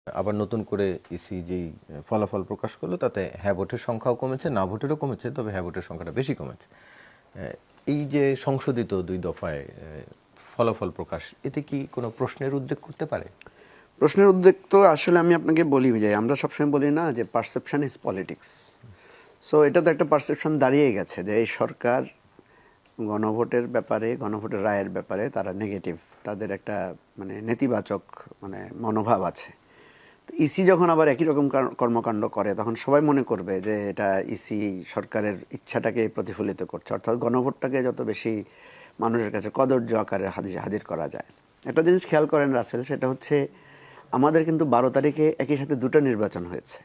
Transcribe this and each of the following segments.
আবার নতুন করে ইসি যেই ফলাফল প্রকাশ করলো তাতে হ্যাঁ ভোটের সংখ্যাও কমেছে, না ভোটেরও কমেছে, তবে হ্যাঁ ভোটের সংখ্যাটা বেশি কমেছে। এই যে সংশোধিত 2 দফায় ফলাফল প্রকাশ, এতে কি কোনো প্রশ্নের উদ্বেগ করতে পারে? প্রশ্নের উদ্বেগ তো আসলে আমি আপনাকে বলি যে আমরা সবসময় বলি না যে পারসেপশন ইজ পলিটিক্স। সো এটা তো একটা পারসেপশন দাঁড়িয়ে গেছে যে এই সরকার গণভোটের ব্যাপারে, গণভোটের রায়ের ব্যাপারে তারা নেগেটিভ, তাদের একটা নেতিবাচক মনোভাব আছে। ইসি যখন আবার একই রকম কর্মকাণ্ড করে তখন সবাই মনে করবে যে এটা ইসি সরকারের ইচ্ছাটাকে প্রতিফলিত করছে, অর্থাৎ গণভোটটাকে যত বেশি মানুষের কাছে কদর্য আকারে হাজির করা যায়। একটা জিনিস খেয়াল করেন রাসেল, সেটা হচ্ছে আমাদের কিন্তু 12 তারিখে একই সাথে 2টা নির্বাচন হয়েছে।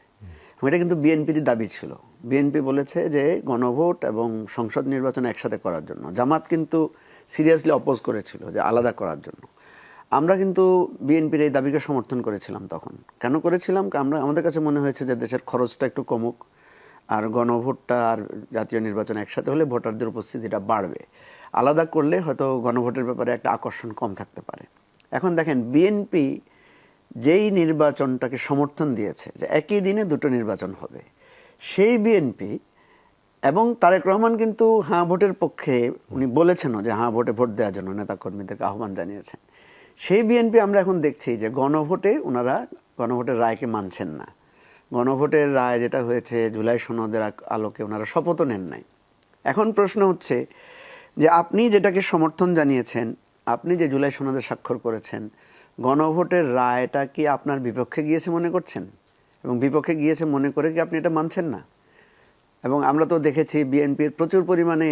এটা কিন্তু বিএনপির দাবি ছিল। বিএনপি বলেছে যে গণভোট এবং সংসদ নির্বাচন একসাথে করার জন্য। জামাত কিন্তু সিরিয়াসলি অপোজ করেছিল যে আলাদা করার জন্য। আমরা কিন্তু বিএনপির এই দাবিকে সমর্থন করেছিলাম তখন। কেন করেছিলাম? আমাদের কাছে মনে হয়েছে যে দেশের খরচটা একটু কমুক, আর গণভোটটা আর জাতীয় নির্বাচন একসাথে হলে ভোটারদের উপস্থিতিটা বাড়বে। আলাদা করলে হয়তো গণভোটের ব্যাপারে একটা আকর্ষণ কম থাকতে পারে। এখন দেখেন, বিএনপি যেই নির্বাচনটাকে সমর্থন দিয়েছে যে একই দিনে 2টো নির্বাচন হবে, সেই বিএনপি এবং তারেক রহমান কিন্তু হ্যাঁ ভোটের পক্ষে উনি বলেছেনও যে হ্যাঁ ভোটে ভোট দেওয়ার জন্য নেতাকর্মীদেরকে আহ্বান জানিয়েছেন। সেই বিএনপি আমরা এখন দেখছি যে গণভোটে ওনারা গণভোটের রায়কে মানছেন না। গণভোটের রায় যেটা হয়েছে জুলাই সনদের আলোকে ওনারা শপথও নেন নাই। এখন প্রশ্ন হচ্ছে যে আপনি যেটাকে সমর্থন জানিয়েছেন, আপনি যে জুলাই সনদে স্বাক্ষর করেছেন, গণভোটের রায়টা কি আপনার বিপক্ষে গিয়েছে মনে করছেন? এবং বিপক্ষে গিয়েছে মনে করে কি আপনি এটা মানছেন না? এবং আমরা তো দেখেছি বিএনপির প্রচুর পরিমাণে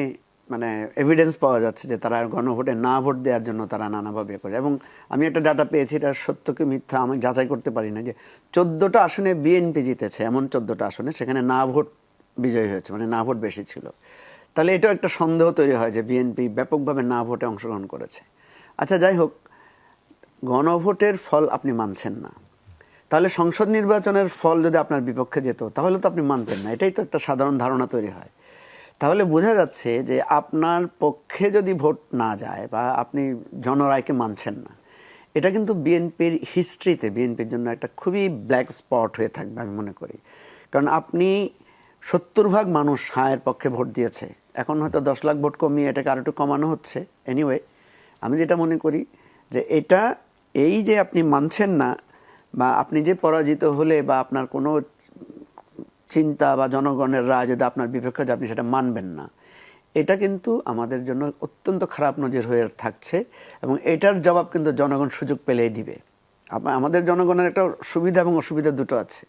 এভিডেন্স পাওয়া যাচ্ছে যে তারা গণভোটে না ভোট দেওয়ার জন্য তারা নানাভাবে করে। এবং আমি একটা ডাটা পেয়েছি, এটা সত্য কি মিথ্যা আমি যাচাই করতে পারি না, যে 14টা আসনে বিএনপি জিতেছে, এমন 14টা আসনে সেখানে না ভোট বিজয়ী হয়েছে, না ভোট বেশি ছিল। তাহলে এটাও একটা সন্দেহ তৈরি হয় যে বিএনপি ব্যাপকভাবে না ভোটে অংশগ্রহণ করেছে। আচ্ছা, যাই হোক, গণভোটের ফল আপনি মানছেন না, তাহলে সংসদ নির্বাচনের ফল যদি আপনার বিপক্ষে যেত তাহলে তো আপনি মানতেন না। এটাই তো একটা সাধারণ ধারণা তৈরি হয়। তাহলে বোঝা যাচ্ছে যে আপনার পক্ষে যদি ভোট না যায় বা আপনি জনরায়কে মানছেন না, এটা কিন্তু বিএনপির হিস্ট্রিতে বিএনপির জন্য একটা খুবই ব্ল্যাক স্পট হয়ে থাকবে আমি মনে করি। কারণ আপনি 70% মানুষ হায়ের পক্ষে ভোট দিয়েছে, এখন হয়তো 10 লাখ ভোট কমিয়ে এটাকে আরো একটু কমানো হচ্ছে। এনিওয়ে, আমি যেটা মনে করি যে এটা, এই যে আপনি মানছেন না বা আপনি যে পরাজিত হলে বা আপনার কোনো চিন্তা বা জনগণের রায় যদি আপনার বিপক্ষে যে আপনি সেটা মানবেন না, এটা কিন্তু আমাদের জন্য অত্যন্ত খারাপ নজির হয়ে থাকছে। এবং এটার জবাব কিন্তু জনগণ সুযোগ পেলেই দিবে। আমাদের জনগণের একটা সুবিধা এবং অসুবিধা দুটো আছে।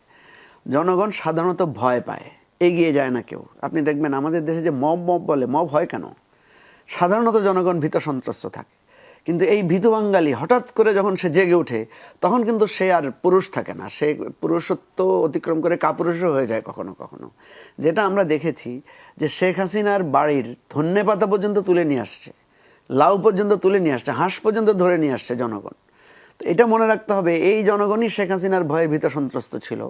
জনগণ সাধারণত ভয় পায়, এগিয়ে যায় না কেউ। আপনি দেখবেন আমাদের দেশে যে মব বলে, মব হয় কেন? সাধারণত জনগণ ভীত সন্ত্রস্ত থাকে। কিন্তু এই ভীতু বাঙালি হঠাৎ করে যখন সে জেগে ওঠে, তখন কিন্তু সে আর পুরুষ থাকে না, সে পুরুষত্ব অতিক্রম করে কাপুরুষও হয়ে যায় কখনো কখনো। যেটা আমরা দেখেছি যে শেখ হাসিনার বাড়ির ধন্যপাতা পর্যন্ত তুলে নিয়ে আসছে, লাউ পর্যন্ত তুলে নিয়ে আসছে, হাঁস পর্যন্ত ধরে নিয়ে আসছে জনগণ। তো এটা মনে রাখতে হবে, এই জনগণই শেখ হাসিনার ভয়ে ভীত সন্ত্রস্ত ছিল,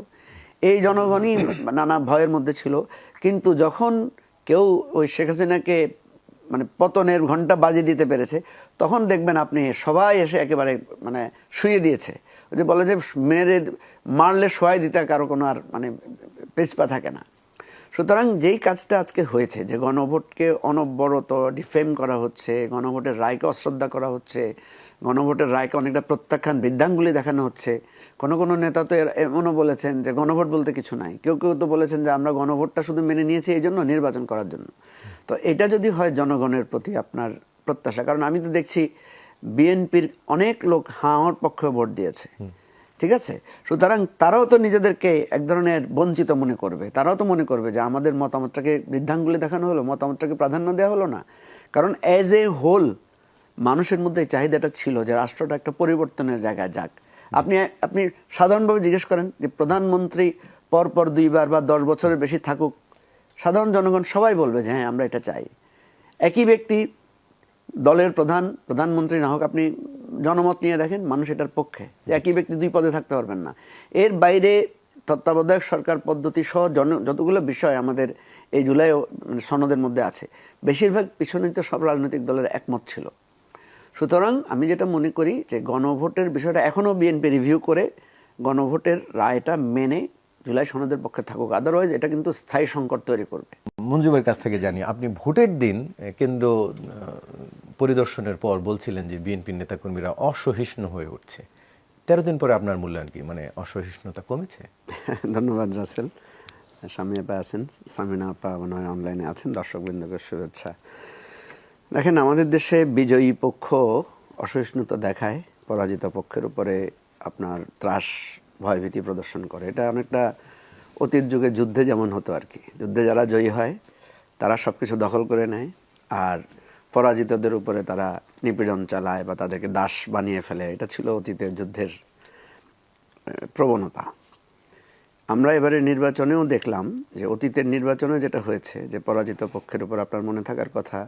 এই জনগণই নানা ভয়ের মধ্যে ছিল। কিন্তু যখন কেউ ওই শেখ হাসিনাকে পতনের ঘন্টা বাজিয়ে দিতে পেরেছে, তখন দেখবেন আপনি সবাই এসে একেবারে শুয়ে দিয়েছে। ওই যে বলে যে মারলে শোয়াই দিতে কারো কোনো আর পেছপা থাকে না। সুতরাং যেই কাজটা আজকে হয়েছে, যে গণভোটকে অনবরত ডিফেম করা হচ্ছে, গণভোটের রায়কে অশ্রদ্ধা করা হচ্ছে, গণভোটের রায়কে অনেকটা প্রত্যাখ্যান, বৃদ্ধাঙ্গুলি দেখানো হচ্ছে। কোনো নেতা তো এমনও বলেছেন যে গণভোট বলতে কিছু নাই। কেউ কেউ তো বলেছেন যে আমরা গণভোটটা শুধু মেনে নিয়েছি এই জন্য, নির্বাচন করার জন্য। তো এটা যদি হয় জনগণের প্রতি আপনার প্রত্যাশা, কারণ আমি তো দেখছি বিএনপির অনেক লোক হাঁর পক্ষে ভোট দিয়েছে, ঠিক আছে? সুতরাং তারাও তো নিজেদেরকে এক ধরনের বঞ্চিত মনে করবে, তারাও তো মনে করবে যে আমাদের মতামতটাকে বৃদ্ধাঙ্গুলি দেখানো হলো, মতামতটাকে প্রাধান্য দেওয়া হলো না। কারণ অ্যাজ এ হোল মানুষের মধ্যে চাহিদাটা ছিল যে রাষ্ট্রটা একটা পরিবর্তনের জায়গায় যাক। আপনি সাধারণভাবে জিজ্ঞেস করেন যে প্রধানমন্ত্রী পরপর 2বার বা 10 বছরের বেশি থাকুক, সাধারণ জনগণ সবাই বলবে যে হ্যাঁ আমরা এটা চাই। একই ব্যক্তি দলের প্রধানমন্ত্রী না হোক, আপনি জনমত নিয়ে দেখেন, মানুষ এটার পক্ষে যে একই ব্যক্তি 2 পদে থাকতে পারবেন না। এর বাইরে তত্ত্বাবধায়ক সরকার পদ্ধতি সহ যতগুলো বিষয় আমাদের এই জুলাই সনদের মধ্যে আছে, বেশিরভাগ পিছনে তো সব রাজনৈতিক দলের একমত ছিল। সুতরাং আমি যেটা মনে করি যে গণভোটের বিষয়টা এখনও বিএনপি রিভিউ করে গণভোটের রায়টা মেনে জুলাই সনদের পক্ষে থাকুক, আদারওয়াইজ এটা কিন্তু স্থায়ী সংকট তৈরি করবে। মঞ্জুবের কাছ থেকে জানি, আপনি ভোটের দিন কেন্দ্র পরিদর্শনের পর বলছিলেন যে বিএনপির নেতাকর্মীরা অসহিষ্ণু হয়ে উঠছে। 13 দিন পরে আপনার মূল্যায়ন কি, মানে অসহিষ্ণুতা কমেছে? ধন্যবাদ রাসেল। স্বামী আপা আছেন, সামিনা আপা মনে হয় অনলাইনে আছেন, দর্শকবৃন্দকে শুভেচ্ছা। দেখেন, আমাদের দেশে বিজয়ী পক্ষ অসহিষ্ণুতা দেখায়, পরাজিত পক্ষের উপরে আপনার ত্রাস ভয়ভীতি প্রদর্শন করে। এটা অনেকটা অতীত যুগে যুদ্ধে যেমন হতো আর কি। যুদ্ধে যারা জয়ী হয় তারা সব কিছু দখল করে নেয়, আর পরাজিতদের উপরে তারা নিপীড়ন চালায় বা তাদেরকে দাস বানিয়ে ফেলে। এটা ছিল অতীতের যুদ্ধের প্রবণতা। আমরা এবারে নির্বাচনেও দেখলাম যে অতীতের নির্বাচনে যেটা হয়েছে, যে পরাজিত পক্ষের উপর আপনার মনে থাকার কথা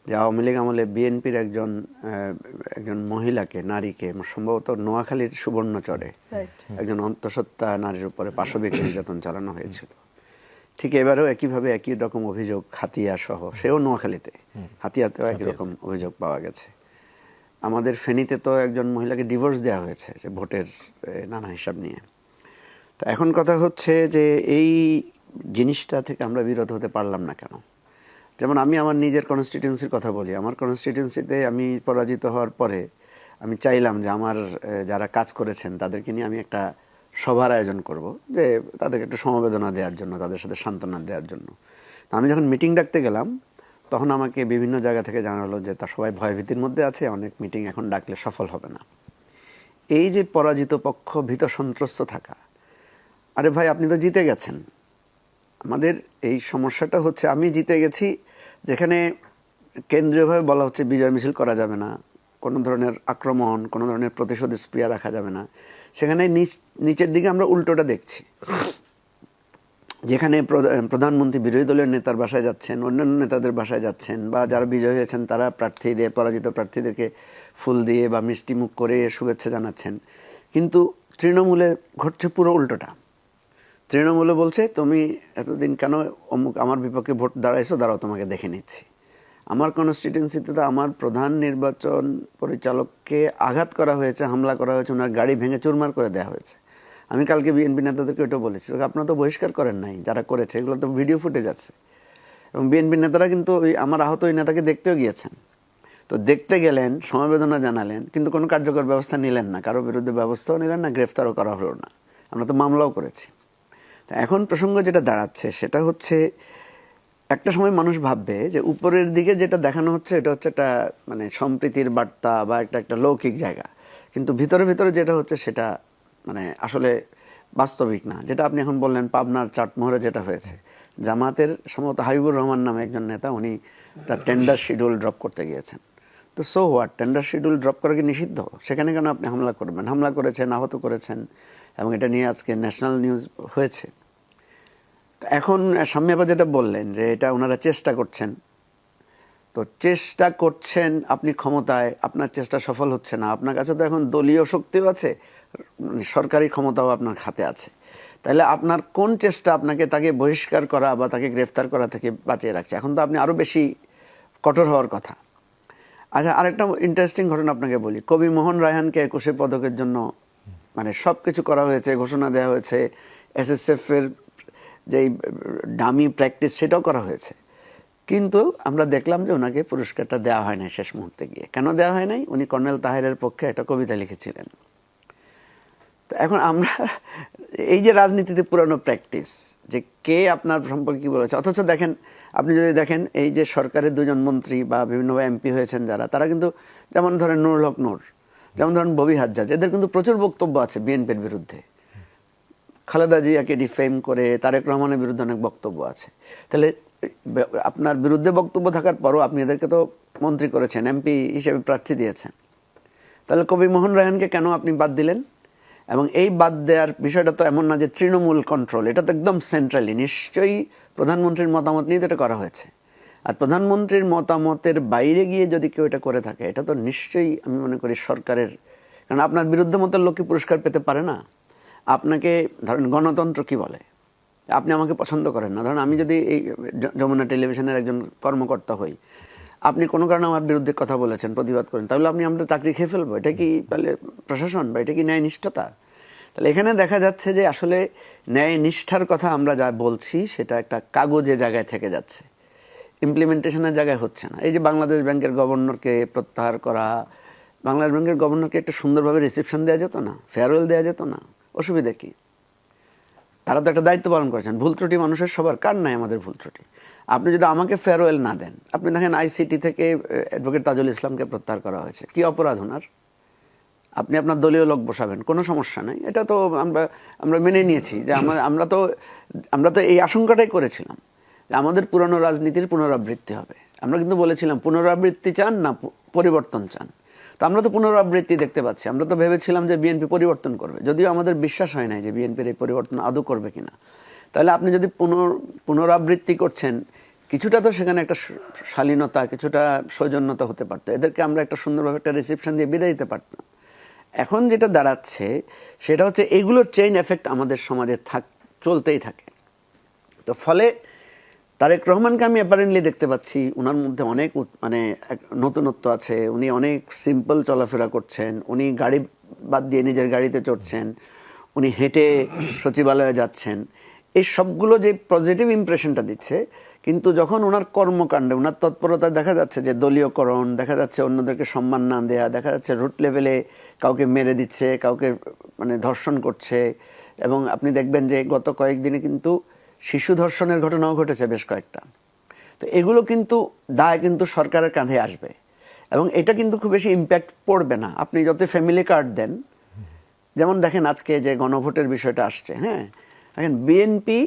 যে আওয়ামী লীগ আমলে বিএনপির একজন মহিলাকে, নারীকে, সম্ভবত নোয়াখালীর সুবর্ণচরে একজন অন্তঃসত্ত্বা নারীর উপরে পাশবিক নির্যাতন চালানো হয়েছিল। ঠিক এবারেও একইভাবে একই রকম অভিযোগ হাতিয়া সহ, সেও নোয়াখালীতে, হাতিয়াতেও একই রকম অভিযোগ পাওয়া গেছে। আমাদের ফেনীতে তো একজন মহিলাকে ডিভোর্স দেওয়া হয়েছে যে ভোটের নানা হিসাব নিয়ে। তো এখন কথা হচ্ছে যে এই জিনিসটা থেকে আমরা বিরত হতে পারলাম না কেন? যেমন আমি আমার নিজের কনস্টিটিউয়েন্সির কথা বলি। আমার কনস্টিটিউয়েন্সিতে আমি পরাজিত হওয়ার পরে আমি চাইলাম যে আমার যারা কাজ করেছেন তাদেরকে নিয়ে আমি একটা সভার আয়োজন করব, যে তাদেরকে একটু সমবেদনা দেওয়ার জন্য, তাদের সাথে সান্ত্বনা দেওয়ার জন্য। আমি যখন মিটিং ডাকতে গেলাম তখন আমাকে বিভিন্ন জায়গা থেকে জানা হলো যে তা সবাই ভয়ভীতির মধ্যে আছে, অনেক মিটিং এখন ডাকলে সফল হবে না। এই যে পরাজিত পক্ষ ভীত সন্ত্রস্ত থাকা, আরে ভাই আপনি তো জিতে গেছেন। আমাদের এই সমস্যাটা হচ্ছে আমি জিতে গেছি যেখানে কেন্দ্রীয়ভাবে বলা হচ্ছে বিজয় মিছিল করা যাবে না, কোনো ধরনের আক্রমণ, কোনো ধরনের প্রতিশোধ স্প্রিয়া রাখা যাবে না, সেখানে নিচের দিকে আমরা উল্টোটা দেখছি। যেখানে প্রধানমন্ত্রী বিরোধী দলের নেতার বাসায় যাচ্ছেন, অন্যান্য নেতাদের বাসায় যাচ্ছেন, বা যারা বিজয়ী হয়েছেন তারা প্রার্থীদের, পরাজিত প্রার্থীদেরকে ফুল দিয়ে বা মিষ্টি মুখ করে শুভেচ্ছা জানাচ্ছেন, কিন্তু তৃণমূলে ঘটছে পুরো উল্টোটা। তৃণমূলে বলছে তুমি এতদিন কেন অমুক আমার বিপক্ষে ভোট দাঁড়াইছো, দাঁড়াও তোমাকে দেখে নিচ্ছি। আমার কনস্টিটিউয়েন্সিতে তো আমার প্রধান নির্বাচন পরিচালককে আঘাত করা হয়েছে, হামলা করা হয়েছে, ওনার গাড়ি ভেঙে চুরমার করে দেওয়া হয়েছে। আমি কালকে বিএনপি নেতাদেরকে ওইটা বলেছি, আপনারা তো বহিষ্কার করেন নাই, যারা করেছে এগুলো তো ভিডিও ফুটেজ আছে। এবং বিএনপি নেতারা কিন্তু ওই আমার আহত ওই নেতাকে দেখতেও গিয়েছেন। তো দেখতে গেলেন, সমবেদনা জানালেন, কিন্তু কোনো কার্যকর ব্যবস্থা নিলেন না, কারো বিরুদ্ধে ব্যবস্থাও নিলেন না, গ্রেফতারও করা হলো না। আমরা তো মামলাও করেছি। এখন প্রসঙ্গ যেটা দাঁড়াচ্ছে সেটা হচ্ছে, একটা সময় মানুষ ভাববে যে উপরের দিকে যেটা দেখানো হচ্ছে এটা হচ্ছে একটা মানে সম্প্রীতির বার্তা বা একটা লৌকিক জায়গা, কিন্তু ভিতরে ভিতরে যেটা হচ্ছে সেটা মানে আসলে বাস্তবিক না। যেটা আপনি এখন বললেন পাবনার চাটমোহরে যেটা হয়েছে, জামাতের সম্ভবত হাবিবুর রহমান নামে একজন নেতা, উনি তার টেন্ডার শিডিউল ড্রপ করতে গিয়েছেন। তো so what, tender schedule drop করা কি নিষিদ্ধ? সেখানে কেন আপনি হামলা করবেন? হামলা করেছেন, আহত করেছেন, এবং এটা নিয়ে আজকে ন্যাশনাল নিউজ হয়েছে। এখন সাম্য আপা যেটা বললেন যে এটা ওনারা চেষ্টা করছেন, তো চেষ্টা করছেন, আপনি ক্ষমতায়, আপনার চেষ্টা সফল হচ্ছে না, আপনার কাছে তো এখন দলীয় শক্তিও আছে, সরকারি ক্ষমতাও আপনার হাতে আছে, তাহলে আপনার কোন চেষ্টা আপনাকে তাকে বহিষ্কার করা বা তাকে গ্রেফতার করা থেকে বাঁচিয়ে রাখছে? এখন তো আপনি আরও বেশি কঠোর হওয়ার কথা। আচ্ছা, আরেকটা ইন্টারেস্টিং ঘটনা আপনাকে বলি। কবি মোহন রায়হানকে 21 পদকের জন্য মানে সব কিছু করা হয়েছে, ঘোষণা দেওয়া হয়েছে, এসএসএফ এর যেই ডামি প্র্যাকটিস সেটাও করা হয়েছে, কিন্তু আমরা দেখলাম যে ওনাকে পুরস্কারটা দেওয়া হয় নাই শেষ মুহূর্তে গিয়ে। কেন দেওয়া হয় নাই? উনি কর্নেল তাহেরের পক্ষে একটা কবিতা লিখেছিলেন। তো এখন আমরা এই যে রাজনীতিতে পুরানো প্র্যাকটিস, যে কে আপনার সম্পর্কে কি বলেছে, অথচ দেখেন, আপনি যদি দেখেন এই যে সরকারের 2জন মন্ত্রী বা বিভিন্ন এমপি হয়েছেন যারা, তারা কিন্তু যেমন ধরেন নুরুল হক নূর, যেমন ধরেন ববি হাজ্জাজ, এদের কিন্তু প্রচুর বক্তব্য আছে বিএনপির বিরুদ্ধে। খালেদা জিয়াকে ডিফেম করে, তারেক রহমানের বিরুদ্ধে অনেক বক্তব্য আছে। তাহলে আপনার বিরুদ্ধে বক্তব্য থাকার পরও আপনি এদেরকে তো মন্ত্রী করেছেন, এমপি হিসেবে প্রার্থী দিয়েছেন, তাহলে কবি মোহন রায়হানকে কেন আপনি বাদ দিলেন? এবং এই বাদ দেওয়ার বিষয়টা তো এমন না যে তৃণমূল কন্ট্রোল, এটা তো একদম সেন্ট্রালি, নিশ্চয়ই প্রধানমন্ত্রীর মতামত নিয়ে এটা করা হয়েছে। আর প্রধানমন্ত্রীর মতামতের বাইরে গিয়ে যদি কেউ এটা করে থাকে, এটা তো নিশ্চয়ই আমি মনে করি সরকারের, কারণ আপনার বিরুদ্ধে মতের লোক কি পুরস্কার পেতে পারে না? আপনাকে ধরেন গণতন্ত্র কি বলে, আপনি আমাকে পছন্দ করেন না, ধরেন আমি যদি এই যমুনা টেলিভিশনের একজন কর্মকর্তা হই, আপনি কোনো কারণে আমার বিরুদ্ধে কথা বলেছেন, প্রতিবাদ করেন, তাহলে আপনি আমাদের চাকরি খেয়ে ফেলবো? এটা কি তাহলে প্রশাসন বা এটা কি ন্যায়নিষ্ঠতা? তাহলে এখানে দেখা যাচ্ছে যে আসলে ন্যায় নিষ্ঠার কথা আমরা যা বলছি সেটা একটা কাগজে জায়গায় থেকে যাচ্ছে, ইমপ্লিমেন্টেশনের জায়গায় হচ্ছে না। এই যে বাংলাদেশ ব্যাংকের গভর্নরকে প্রত্যাহার করা, বাংলাদেশ ব্যাংকের গভর্নরকে একটা সুন্দরভাবে রিসেপশন দেওয়া যেত না, ফেয়ারওয়েল দেওয়া যেত না? অসুবিধা কি? তারা তো একটা দায়িত্ব পালন করেছেন। ভুল ত্রুটি মানুষের সবার, কার নাই আমাদের ভুল ত্রুটি? আপনি যদি আমাকে ফেয়ারওয়েল না দেন, আপনি দেখেন আইসিটি থেকে অ্যাডভোকেট তাজুল ইসলামকে প্রত্যাহার করা হয়েছে, কি অপরাধ ওনার? আপনি আপনার দলীয় লোক বসাবেন, কোনো সমস্যা নেই, এটা তো আমরা মেনে নিয়েছি যে আমরা তো এই আশঙ্কাটাই করেছিলাম যে আমাদের পুরনো রাজনীতির পুনরাবৃত্তি হবে। আমরা কিন্তু বলেছিলাম পুনরাবৃত্তি চান না পরিবর্তন চান, তো আমরা তো পুনরাবৃত্তি দেখতে পাচ্ছি। আমরা তো ভেবেছিলাম যে বিএনপি পরিবর্তন করবে, যদিও আমাদের বিশ্বাস হয় নাই যে বিএনপির এই পরিবর্তন আদৌ করবে কিনা। তাহলে আপনি যদি পুনরাবৃত্তি করছেন, কিছুটা তো সেখানে একটা শালীনতা, কিছুটা সৌজন্যতা হতে পারতো। এদেরকে আমরা একটা সুন্দরভাবে একটা রিসেপশন দিয়ে বিদায় দিতে পারতাম। এখন যেটা দাঁড়াচ্ছে সেটা হচ্ছে এইগুলোর চেইন এফেক্ট আমাদের সমাজে চলতেই থাকে। তো ফলে তারেক রহমানকে আমি অ্যাপারেন্টলি দেখতে পাচ্ছি ওনার মধ্যে অনেক নতুনত্ব আছে। উনি অনেক সিম্পল চলাফেরা করছেন, উনি গাড়ি বাদ দিয়ে নিজের গাড়িতে চড়ছেন, উনি হেঁটে সচিবালয়ে যাচ্ছেন। এই সবগুলো যে পজিটিভ ইমপ্রেশনটা দিচ্ছে, কিন্তু যখন ওনার কর্মকাণ্ডে, ওনার তৎপরতা দেখা যাচ্ছে যে দলীয়করণ, দেখা যাচ্ছে অন্যদেরকে সম্মান না দেয়া, দেখা যাচ্ছে রুট লেভেলে কাউকে মেরে দিচ্ছে, কাউকে ধর্ষণ করছে। এবং আপনি দেখবেন যে গত কয়েকদিনে কিন্তু শিশু ধর্ষণের ঘটনাও ঘটেছে বেশ কয়েকটা। তো এগুলো কিন্তু দায় কিন্তু সরকারের কাঁধে আসবে, এবং এটা কিন্তু খুব বেশি ইম্প্যাক্ট পড়বে না আপনি যত ফ্যামিলি কার্ড দেন। যেমন দেখেন আজকে যে গণভোটের বিষয়টা আসছে, হ্যাঁ, দেখেন বিএনপি,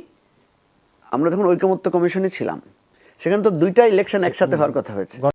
আমরা যখন ঐকমত্য কমিশনে ছিলাম সেখানে তো 2টা ইলেকশন একসাথে হওয়ার কথা হয়েছে।